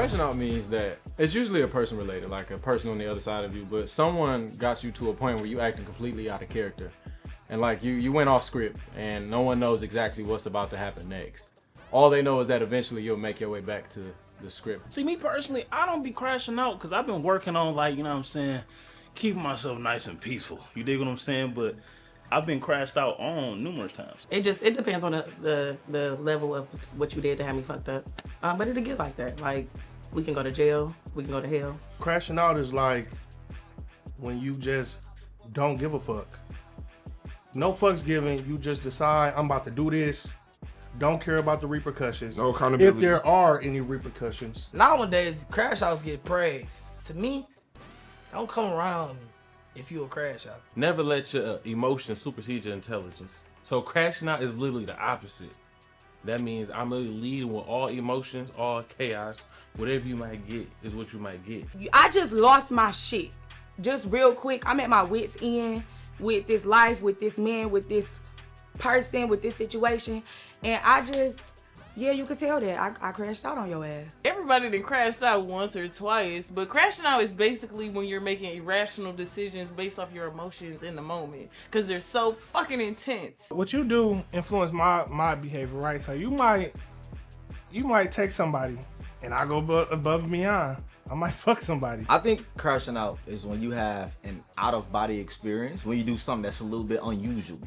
crashing out means that it's usually a person related, like a person on the other side of you, but someone got you to a point where you acting completely out of character. And like you went off script and no one knows exactly what's about to happen next. All they know is that eventually you'll make your way back to the script. See, me personally, I don't be crashing out because I've been working on, like, you know what I'm saying, keeping myself nice and peaceful. You dig what I'm saying? But I've been crashed out on numerous times. It depends on the level of what you did to have me fucked up. But it'll get like that. Like, we can go to jail, we can go to hell. Crashing out is like when you just don't give a fuck. No fucks given, you just decide, I'm about to do this. Don't care about the repercussions. No accountability. If there are any repercussions. Nowadays, crash outs get praised. To me, don't come around me if you a crash out. Never let your emotions supersede your intelligence. So crashing out is literally the opposite. That means I'm literally leading with all emotions, all chaos. Whatever you might get is what you might get. I just lost my shit. Just real quick, I'm at my wit's end with this life, with this man, with this person, with this situation. And I just, yeah, you could tell that. I crashed out on your ass. Everybody done crashed out once or twice, but crashing out is basically when you're making irrational decisions based off your emotions in the moment, because they're so fucking intense. What you do influence my behavior, right? So you might text somebody, and I go above and beyond. I might fuck somebody. I think crashing out is when you have an out-of-body experience, when you do something that's a little bit unusual.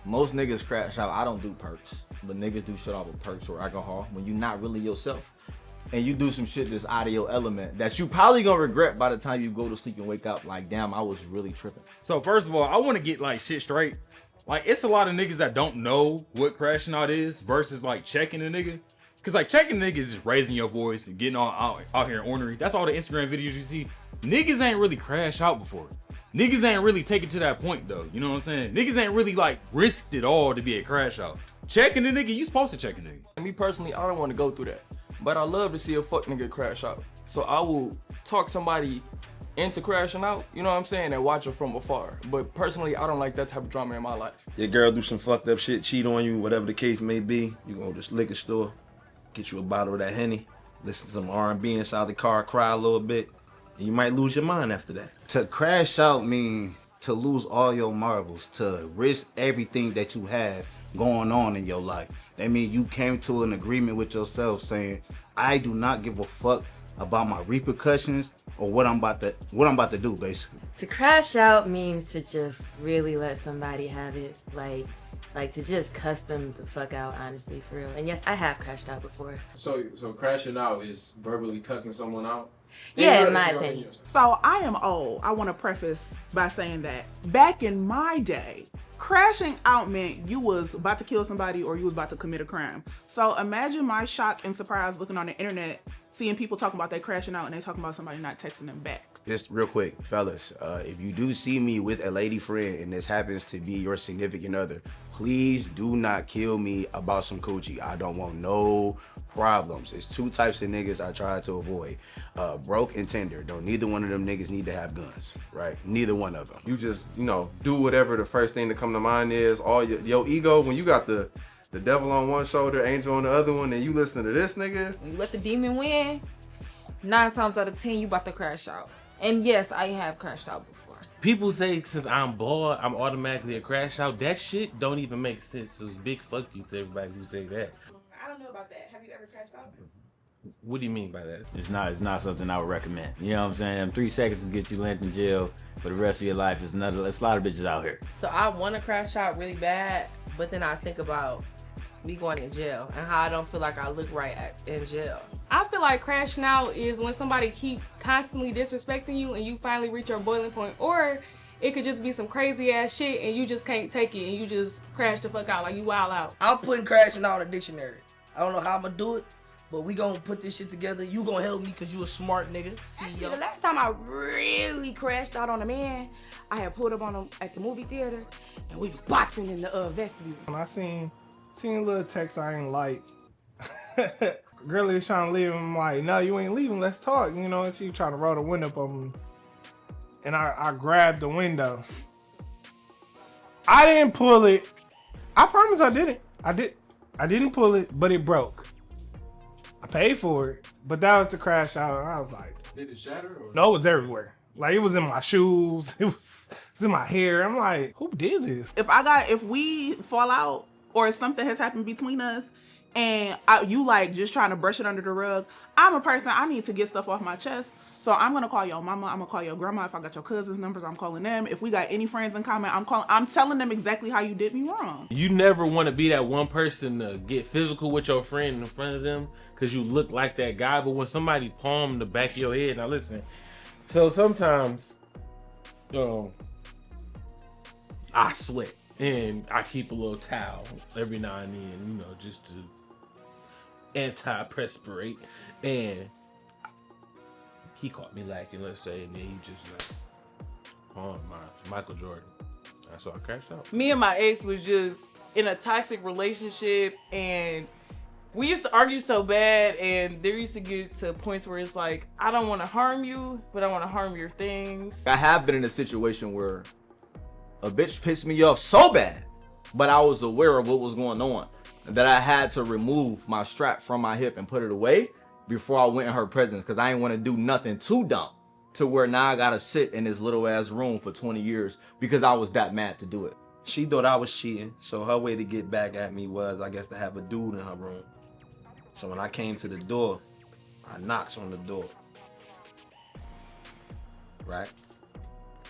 Most niggas crash out. I don't do perks, but niggas do shit off with perks or alcohol when you're not really yourself. And you do some shit that's out of your element that you probably gonna regret by the time you go to sleep and wake up like, damn, I was really tripping. So first of all, I want to get like shit straight. Like, it's a lot of niggas that don't know what crashing out is versus like checking a nigga. Cause like checking niggas is raising your voice and getting all out here ornery. That's all the Instagram videos you see. Niggas ain't really crash out before. Niggas ain't really taken to that point though. You know what I'm saying? Niggas ain't really like risked it all to be a crash out. Checking a nigga, you supposed to check a nigga. Me personally, I don't want to go through that. But I love to see a fuck nigga crash out. So I will talk somebody into crashing out, you know what I'm saying, and watch it from afar. But personally, I don't like that type of drama in my life. Your girl do some fucked up shit, cheat on you, whatever the case may be. You go to this liquor store, get you a bottle of that Henny, listen to some R&B inside the car, cry a little bit, and you might lose your mind after that. To crash out mean to lose all your marbles, to risk everything that you have going on in your life. That means you came to an agreement with yourself saying, I do not give a fuck about my repercussions or what I'm about to do, basically. To crash out means to just really let somebody have it, like to just cuss them the fuck out, honestly, for real. And yes, I have crashed out before. So crashing out is verbally cussing someone out? Yeah, in my opinion. So I am old. I want to preface by saying that back in my day, crashing out meant you was about to kill somebody or you was about to commit a crime. So imagine my shock and surprise looking on the internet, seeing people talking about they crashing out and they talking about somebody not texting them back. Just real quick, fellas, if you do see me with a lady friend and this happens to be your significant other, please do not kill me about some coochie. I don't want no problems. It's two types of niggas I try to avoid. Broke and tender. Don't neither one of them niggas need to have guns, right? Neither one of them. You just, do whatever the first thing to come to mind is. All your ego, when you got the devil on one shoulder, angel on the other one, and you listen to this nigga. You let the demon win, 9 times out of 10, you about to crash out. And yes, I have crashed out before. People say since I'm bald, I'm automatically a crash out. That shit don't even make sense. So big fuck you to everybody who say that. I don't know about that. Have you ever crashed out? What do you mean by that? It's not something I would recommend. You know what I'm saying? 3 seconds to get you landed in jail for the rest of your life. It's a lot of bitches out here. So I want to crash out really bad, but then I think about me going to jail and how I don't feel like I look right in jail. I feel like crashing out is when somebody keep constantly disrespecting you and you finally reach your boiling point, or it could just be some crazy ass shit and you just can't take it and you just crash the fuck out, like you wild out. I'm putting crashing out in a dictionary. I don't know how I'm gonna do it, but we gonna put this shit together. You gonna help me because you a smart nigga. Actually, the last time I really crashed out on a man, I had pulled up on him at the movie theater and we was boxing in the vestibule. When I seen a little text I ain't like. Girlie was trying to leave him. I'm like, no, you ain't leaving. Let's talk. And she trying to roll the window up on me. And I grabbed the window. I didn't pull it. I promise I didn't. I didn't pull it, but it broke. I paid for it, But that was the crash out. And I was like, Did it shatter? Or? no, it was everywhere. Like, it was in my shoes. It was in my hair. I'm like, who did this? If we fall out or something has happened between us and you like just trying to brush it under the rug, I'm a person, I need to get stuff off my chest. So I'm gonna call your mama, I'm gonna call your grandma. If I got your cousins' numbers, I'm calling them. If we got any friends in common, I'm telling them exactly how you did me wrong. You never want to be that one person to get physical with your friend in front of them because you look like that guy. But when somebody palm the back of your head, now listen. So sometimes, I sweat and I keep a little towel every now and then, just to anti-perspirate. And he caught me lacking, let's say, and then he just like, oh my, Michael Jordan. That's why I crashed out. Me and my ex was just in a toxic relationship, and we used to argue so bad, and there used to get to points where it's like, I don't want to harm you, but I want to harm your things. I have been in a situation where a bitch pissed me off so bad, but I was aware of what was going on, that I had to remove my strap from my hip and put it away before I went in her presence, because I didn't want to do nothing too dumb to where now I gotta sit in this little ass room for 20 years because I was that mad to do it. She thought I was cheating, so her way to get back at me was, I guess, to have a dude in her room. So when I came to the door, I knocks on the door. Right?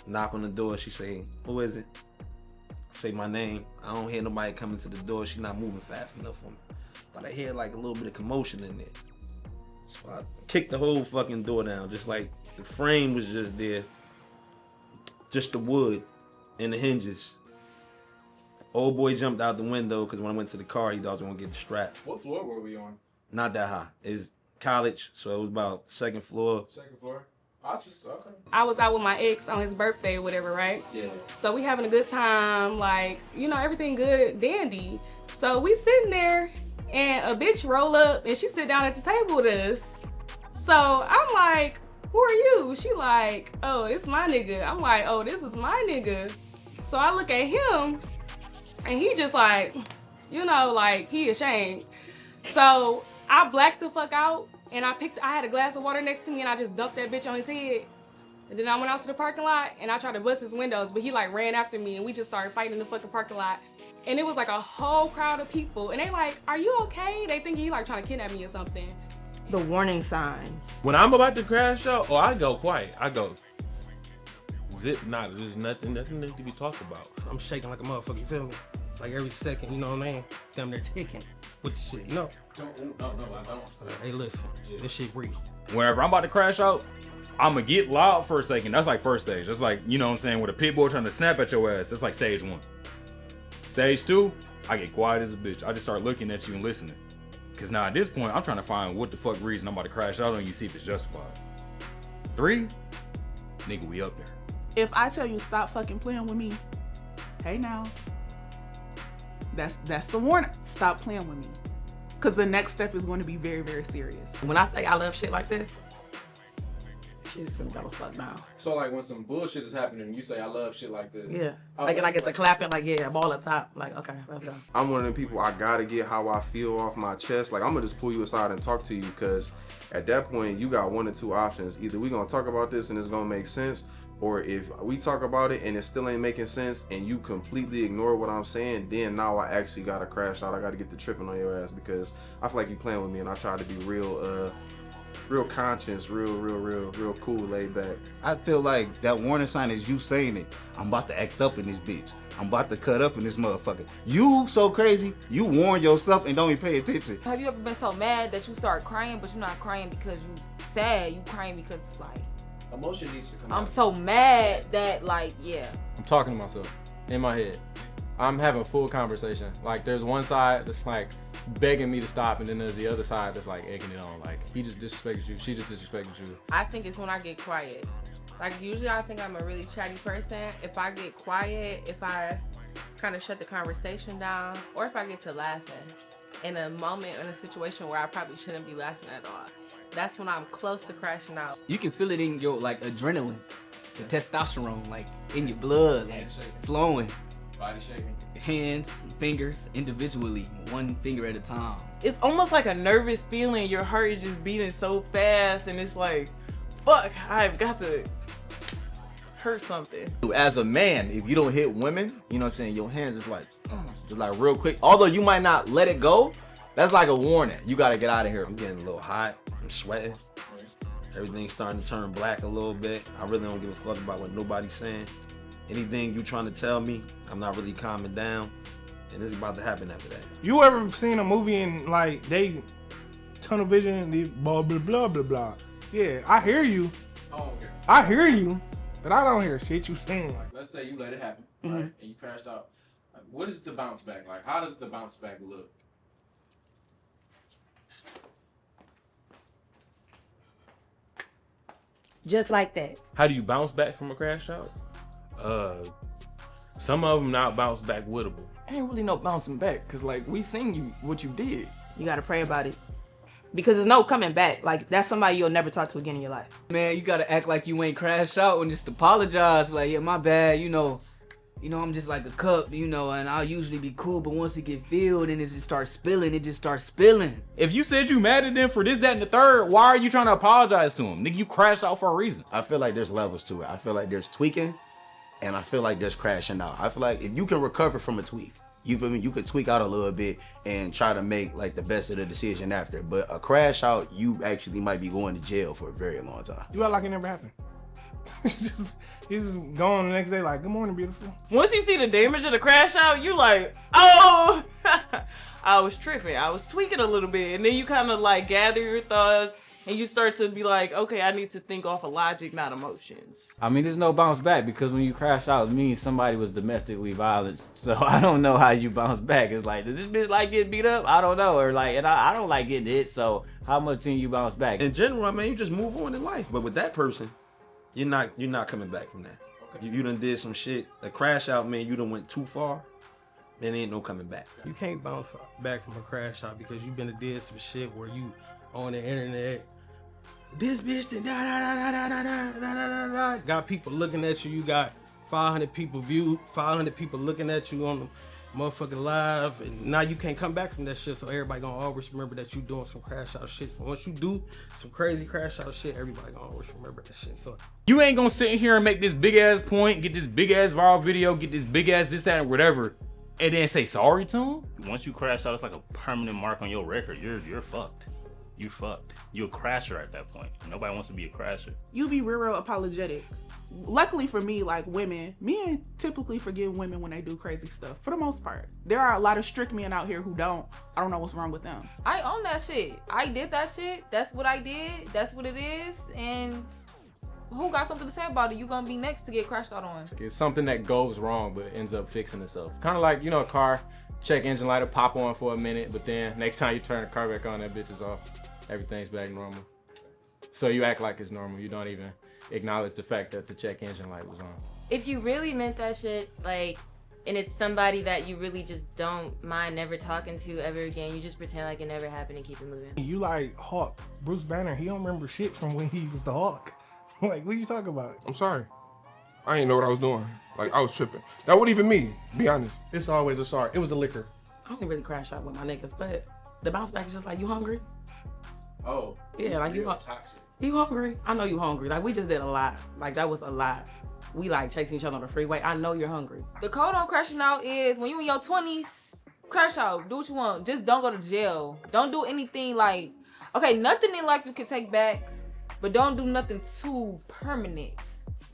Knock on the door, she say, who is it? I say my name. I don't hear nobody coming to the door. She not moving fast enough for me. But I hear like a little bit of commotion in there. So I kicked the whole fucking door down, just like the frame was just there. Just the wood and the hinges. Old boy jumped out the window because when I went to the car, he thought I was gonna get the strap. What floor were we on? Not that high. It's college, so it was about second floor. Second floor? Okay. I was out with my ex on his birthday or whatever, right? Yeah. So we having a good time, like, everything good, dandy. So we sitting there and a bitch roll up and she sit down at the table with us. So I'm like, who are you? She like, oh, it's my nigga. I'm like, oh, this is my nigga. So I look at him and he just like, like he ashamed. So I blacked the fuck out and I had a glass of water next to me and I just dumped that bitch on his head. And then I went out to the parking lot and I tried to bust his windows, but he like ran after me and we just started fighting in the fucking parking lot. And it was like a whole crowd of people. And they like, are you okay? They think he like trying to kidnap me or something. The warning signs. When I'm about to crash out, I go quiet. I go, zip, there's nothing that needs to be talked about. I'm shaking like a motherfucker, you feel me? Like every second, you know what I mean? Damn, they're ticking with the shit, No, I don't. Hey, listen, this shit real. Whenever I'm about to crash out, I'm gonna get loud for a second. That's like first stage. That's like, what I'm saying, with a pit bull trying to snap at your ass. That's like stage 1. Stage 2, I get quiet as a bitch. I just start looking at you and listening. Cause now at this point, I'm trying to find what the fuck reason I'm about to crash out on you, see if it's justified. 3, nigga, we up there. If I tell you stop fucking playing with me, hey now, that's the warning. Stop playing with me. Cause the next step is going to be very, very serious. When I say I love shit like this, shit's gonna go fuck now. So like when some bullshit is happening, you say I love shit like this. Yeah. Oh, Like it's a clapping, like yeah, ball up top. Like okay, let's go. I'm one of the people, I gotta get how I feel off my chest. Like I'm gonna just pull you aside and talk to you, because at that point you got one or two options. Either we gonna talk about this and it's gonna make sense, or if we talk about it and it still ain't making sense and you completely ignore what I'm saying, then now I actually gotta crash out. I gotta get the tripping on your ass, because I feel like you playing with me and I try to be real conscious, real cool, laid back. I feel like that warning sign is you saying it. I'm about to act up in this bitch. I'm about to cut up in this motherfucker. You so crazy, you warn yourself and don't even pay attention. Have you ever been so mad that you start crying, but you're not crying because you sad, you crying because it's like, emotion needs to come out. I'm so mad that like, yeah. I'm talking to myself in my head. I'm having full conversation. Like there's one side that's like begging me to stop, and then there's the other side that's like egging it on. Like he just disrespected you, she just disrespected you. I think it's when I get quiet. Like usually I think I'm a really chatty person. If I get quiet, if I kind of shut the conversation down, or if I get to laughing in a moment, in a situation where I probably shouldn't be laughing at all, that's when I'm close to crashing out. You can feel it in your like adrenaline, the testosterone, like in your blood, like flowing. Body shaking. Hands, fingers, individually, one finger at a time. It's almost like a nervous feeling. Your heart is just beating so fast, and it's like, fuck, I've got to hurt something. As a man, if you don't hit women, you know what I'm saying, your hands is like real quick. Although you might not let it go, that's like a warning. You gotta get out of here. I'm getting a little hot. I'm sweating. Everything's starting to turn black a little bit. I really don't give a fuck about what nobody's saying. Anything you trying to tell me, I'm not really calming down. And it's about to happen after that. You ever seen a movie and like they tunnel vision, they blah blah blah blah blah? Yeah, I hear you. Oh, okay. I hear you, but I don't hear shit you saying. Like, let's say you let it happen, right? And you crashed out. Like, what is the bounce back? Like, how does the bounce back look? Just like that. How do you bounce back from a crash out? Some of them not bounce back wittable. Ain't really no bouncing back, cause like we seen you what you did. You gotta pray about it. Because there's no coming back. Like, that's somebody you'll never talk to again in your life. Man, you gotta act like you ain't crashed out and just apologize. Like, yeah, my bad, you know, I'm just like a cup, you know, and I'll usually be cool, but once it get filled and it just starts spilling, it just starts spilling. If you said you mad at them for this, that, and the third, why are you trying to apologize to them? Nigga, you crashed out for a reason. I feel like there's levels to it. I feel like there's tweaking, and I feel like there's crashing out. I feel like if you can recover from a tweak, you feel me? You could tweak out a little bit and try to make like the best of the decision after. But a crash out, you actually might be going to jail for a very long time. You act like it never happened. You just go on the next day like, good morning, beautiful. Once you see the damage of the crash out, you like, oh, I was tripping. I was tweaking a little bit. And then you kind of like gather your thoughts and you start to be like, okay, I need to think off of logic, not emotions. I mean, there's no bounce back because when you crash out, it means somebody was domestically violent. So I don't know how you bounce back. It's like, does this bitch like get beat up? I don't know. Or like, and I don't like getting hit. So how much can you bounce back? In general, I mean, you just move on in life. But with that person, you're not coming back from that. Okay. You done did some shit. A crash out, man, you done went too far. Man, ain't no coming back. You can't bounce back from a crash out because you've been to did some shit where you on the internet. This bitch did got people looking at you. You got 500 people viewed, 500 people looking at you on the motherfucking live, and now you can't come back from that shit. So everybody gonna always remember that you doing some crash out shit. So once you do some crazy crash out shit, everybody gonna always remember that shit. So You ain't gonna sit in here and make this big ass point, get this big ass viral video, get this big ass this, that, and whatever, and then say sorry to him? Once you crash out, it's like a permanent mark on your record. You're fucked. You fucked. You're a crasher at that point. Nobody wants to be a crasher. You be real apologetic. Luckily for me, like women, men typically forgive women when they do crazy stuff. For the most part, there are a lot of strict men out here who don't. I don't know what's wrong with them. I own that shit. I did that shit. That's what I did. That's what it is. And who got something to say about it? You gonna be next to get crashed out on. It's something that goes wrong but ends up fixing itself. Kind of like, you know, a car, check engine light, pop on for a minute, but then next time you turn the car back on, that bitch is off. Everything's back normal. So you act like it's normal. You don't even acknowledge the fact that the check engine light was on. If you really meant that shit, like, and it's somebody that you really just don't mind never talking to ever again, you just pretend like it never happened and keep it moving. You like Hawk, Bruce Banner, he don't remember shit from when he was the Hawk. Like, what are you talking about? I'm sorry. I didn't know what I was doing. Like, I was tripping. That wasn't even me, be honest. It's always a sorry. It was the liquor. I don't really crash out with my niggas, but the bounce back is just like, you hungry? Oh. Yeah, like you toxic. You hungry? I know you hungry. Like, we just did a lot. Like, that was a lot. We like chasing each other on the freeway. I know you're hungry. The code on crashing out is when you in your 20s, crash out. Do what you want. Just don't go to jail. Don't do anything like, okay, nothing in life you can take back, but don't do nothing too permanent.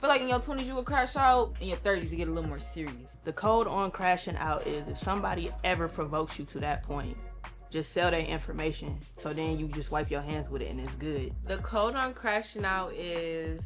Feel like in your 20s you will crash out, in your 30s you get a little more serious. The code on crashing out is if somebody ever provokes you to that point, just sell their information, so then you just wipe your hands with it and it's good. The code on crashing out is,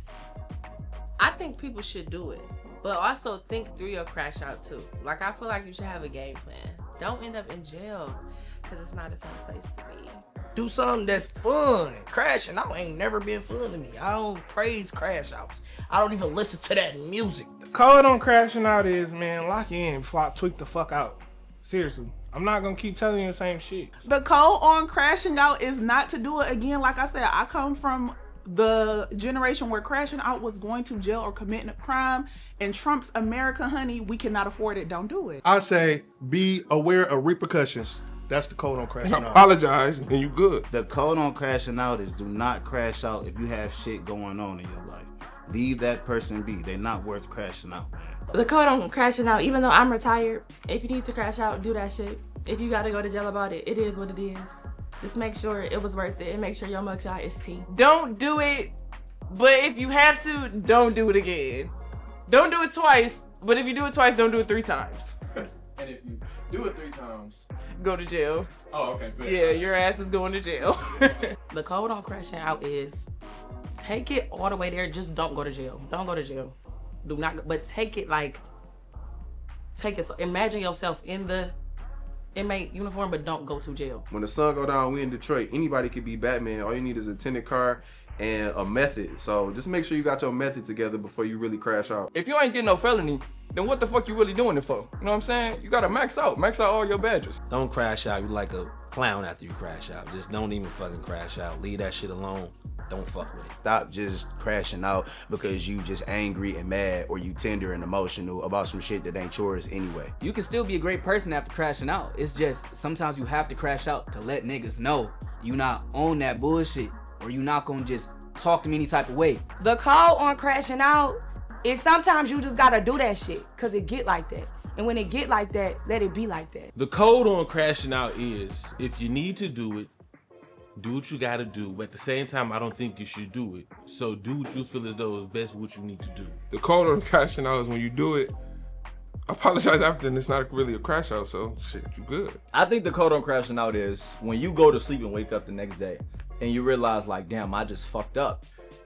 I think people should do it, but also think through your crash out too. Like, I feel like you should have a game plan. Don't end up in jail, because it's not a fun place to be. Do something that's fun. Crashing out ain't never been fun to me. I don't praise crash outs. I don't even listen to that music. The code on crashing out is, man, lock you in before I tweak the fuck out. Seriously. I'm not gonna keep telling you the same shit. The code on crashing out is not to do it again. Like I said, I come from the generation where crashing out was going to jail or committing a crime. In Trump's America, honey, we cannot afford it. Don't do it. I say be aware of repercussions. That's the code on crashing out. Apologize and you good. The code on crashing out is do not crash out if you have shit going on in your life. Leave that person be. They're not worth crashing out. The code on crashing out, even though I'm retired, if you need to crash out, do that shit. If you gotta go to jail about it, it is what it is. Just make sure it was worth it and make sure your mugshot is T. Don't do it, but if you have to, don't do it again. Don't do it twice, but if you do it twice, don't do it 3 times. And if you do it 3 times, go to jail. Oh, okay. Good. Yeah, your ass is going to jail. The code on crashing out is take it all the way there. Just don't go to jail. Don't go to jail. Do not, but take it like, take it. So imagine yourself in the inmate uniform, but don't go to jail. When the sun go down, we in Detroit. Anybody could be Batman. All you need is a tinted car and a method. So just make sure you got your method together before you really crash out. If you ain't getting no felony, then what the fuck you really doing it for? You know what I'm saying? You gotta max out all your badges. Don't crash out. You like a clown after you crash out. Just don't even fucking crash out. Leave that shit alone. Don't fuck with it. Stop just crashing out because you just angry and mad or you tender and emotional about some shit that ain't yours anyway. You can still be a great person after crashing out. It's just sometimes you have to crash out to let niggas know you not on that bullshit or you not gonna just talk to me any type of way. The code on crashing out is sometimes you just gotta do that shit because it get like that. And when it get like that, let it be like that. The code on crashing out is if you need to do it, do what you gotta do. But at the same time, I don't think you should do it. So do what you feel as though is best what you need to do. The code on crashing out is when you do it, apologize after and it's not really a crash out, so shit, you good. I think the code on crashing out is when you go to sleep and wake up the next day and you realize like, damn, I just fucked up.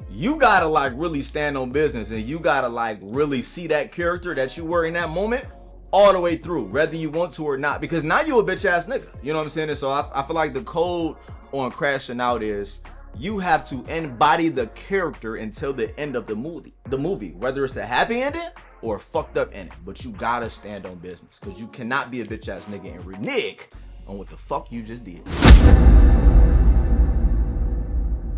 You gotta like really stand on business and you gotta like really see that character that you were in that moment all the way through, whether you want to or not, because now you a bitch ass nigga. You know what I'm saying? And so I feel like the code on crashing out is you have to embody the character until the end of the movie, whether it's a happy ending or a fucked up ending, but you gotta stand on business because you cannot be a bitch ass nigga and renege on what the fuck you just did.